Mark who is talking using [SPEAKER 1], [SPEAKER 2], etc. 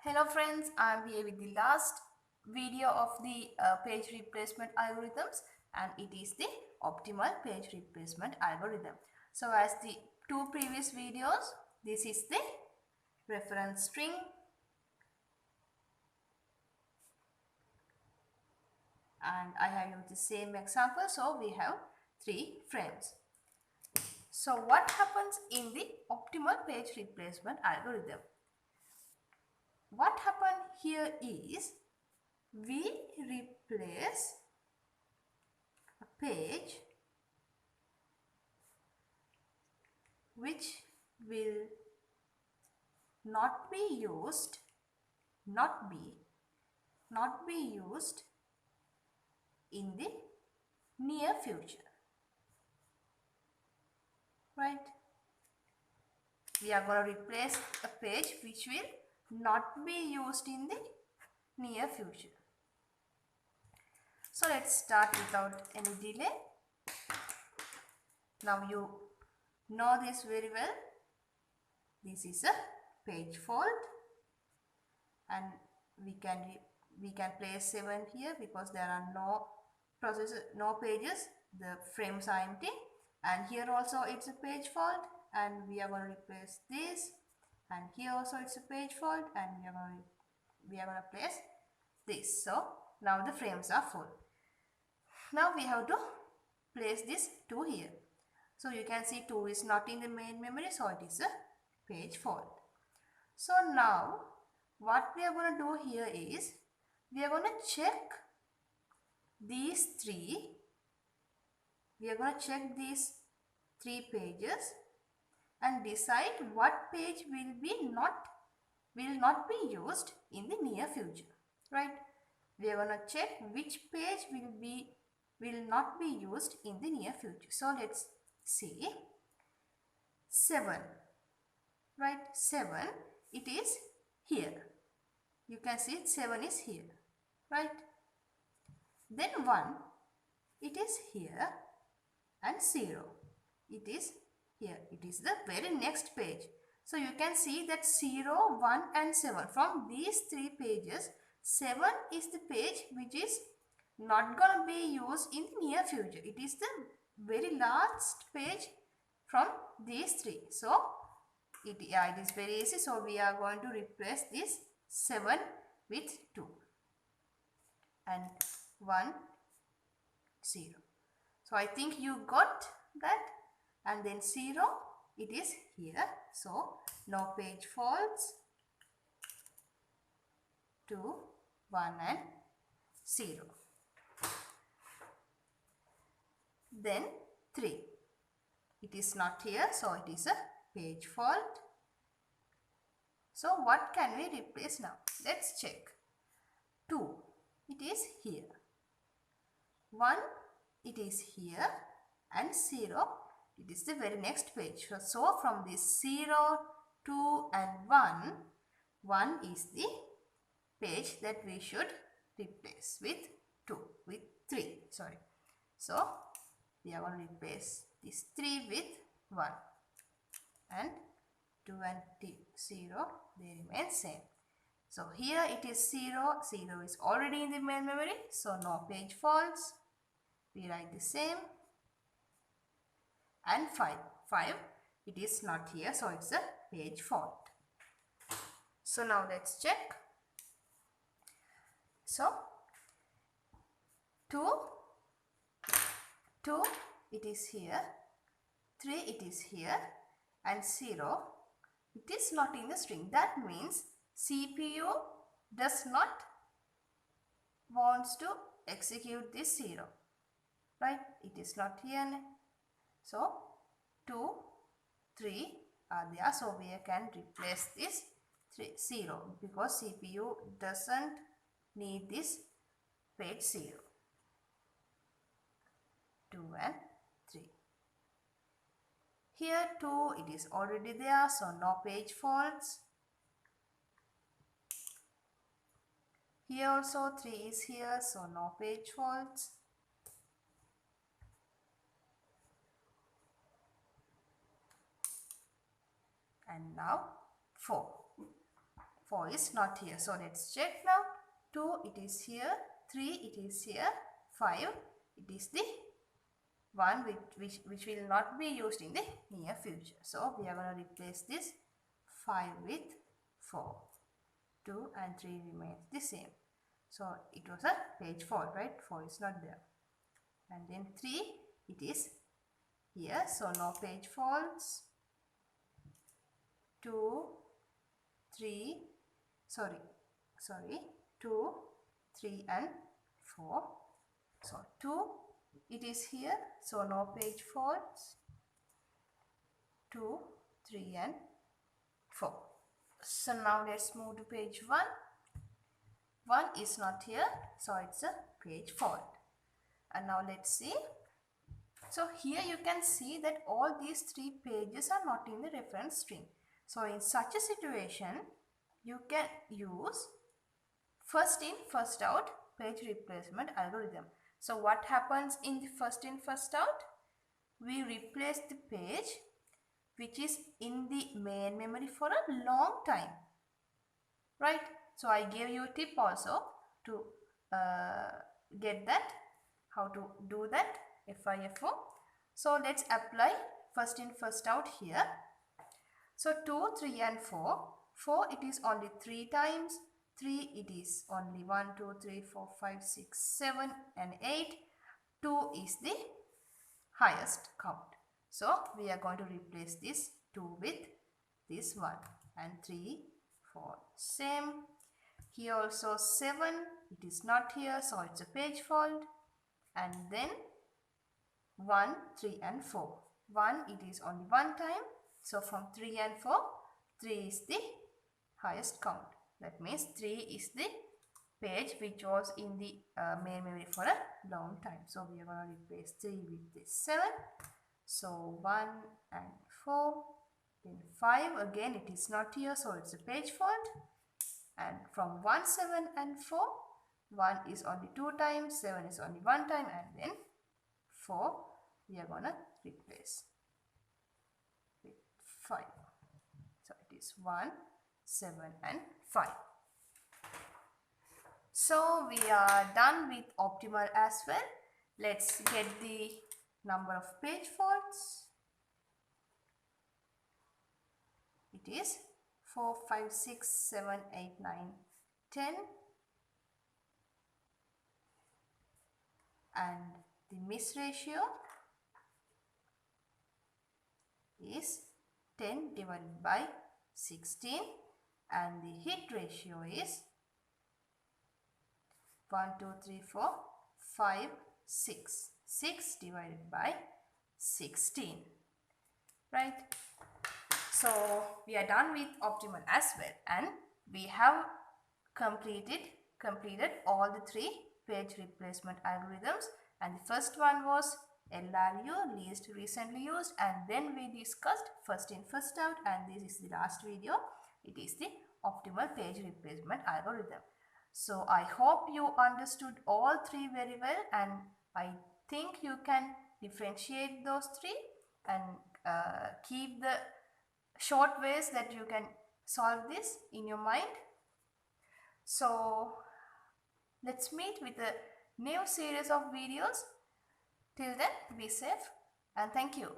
[SPEAKER 1] Hello friends, I am here with the last video of the page replacement algorithms, and it is the optimal page replacement algorithm. So as the two previous videos, this is the reference string and I have used the same example, so we have 3 frames. So what happens in the optimal page replacement algorithm? What happened here is we replace a page which will not be used not be used in the near future, right? We are going to replace a page which will not be used in the near future. So let's start without any delay. Now you know this very well. This is a page fault, and we can place 7 here because there are no pages, the frames are empty, and here also it's a page fault, and we are going to replace this, and here also it's a page fault, and we are going to place this. So now the frames are full. Now we have to place this 2 here. So you can see 2 is not in the main memory, so it is a page fault. So now what we are going to do here is we are going to check these 3. We are going to check these 3 pages and decide what page will not be used in the near future, right? We are going to check which page will not be used in the near future. So let's see. 7, right? 7, it is here. You can see 7 is here, right? Then 1, it is here, and 0, it is here. It is the very next page. So you can see that 0, 1 and 7. From these 3 pages, 7 is the page which is not going to be used in the near future. It is the very last page from these 3. So it is very easy. So we are going to replace this 7 with 2 and 1, 0. So I think you got that. And then 0, it is here. So no page faults. 2, 1 and 0. Then 3, it is not here, so it is a page fault. So what can we replace now? Let's check. 2, it is here. 1, it is here, and 0, it is the very next page. So from this 0, 2 and 1 is the page that we should replace with 3, sorry. So we are going to replace this 3 with 1, and 2 and 0, they remain same. So here it is 0, 0 is already in the main memory, so no page faults. We write the same. And 5, it is not here, so it's a page fault. So now let's check. So 2, it is here, 3, it is here, and 0, it is not in the string. That means CPU does not wants to execute this 0, right? It is not here. So 2, 3 are there, so we can replace this 0 because CPU doesn't need this page 0. 2 and 3. Here 2, it is already there, so no page faults. Here also 3 is here, so no page faults. And now 4 4 is not here. So let's check now. 2 it is here, 3 it is here, 5 it is the one which will not be used in the near future. So we are going to replace this 5 with 4. 2 and 3 remains the same. So it was a page fault, right? 4 is not there. And then 3 it is here, so no page faults. 2, 3, sorry, 2, 3 and 4. So 2 it is here, so no page faults. 2, 3 and 4. So now let's move to page 1. 1 is not here, so it's a page fault. And now let's see. So here you can see that all these 3 pages are not in the reference string. So in such a situation, you can use first in, first out page replacement algorithm. So what happens in the first in, first out? We replace the page which is in the main memory for a long time, right? So I gave you a tip also to get that, how to do that, FIFO. So let's apply first in, first out here. So 2, 3 and 4. 4 it is only 3 times. 3 it is only 1, 2, 3, 4, 5, 6, 7 and 8. 2 is the highest count. So we are going to replace this 2 with this 1 and 3, 4 same. Here also 7 it is not here, so it's a page fault. And then 1, 3 and 4. 1 it is only 1 time. So from 3 and 4, 3 is the highest count. That means 3 is the page which was in the main memory for a long time. So we are going to replace 3 with this 7. So 1 and 4. Then 5 again it is not here, so it's a page fault. And from 1, 7 and 4, 1 is only 2 times, 7 is only 1 time, and then 4 we are going to replace with 5. So it is 1, 7 and 5. So we are done with optimal as well. Let's get the number of page faults. It is 4, 5, 6, 7, 8, 9, 10. And the miss ratio is 10 divided by 16, and the hit ratio is 1, 2, 3, 4, 5, 6. 6 divided by 16. Right? So we are done with optimal as well, and we have completed all the 3 page replacement algorithms. And the first one was LRU, least recently used, and then we discussed first in, first out, and this is the last video. It is the optimal page replacement algorithm. So I hope you understood all 3 very well, and I think you can differentiate those 3 and keep the short ways that you can solve this in your mind. So let's meet with a new series of videos. Till then, be safe and thank you.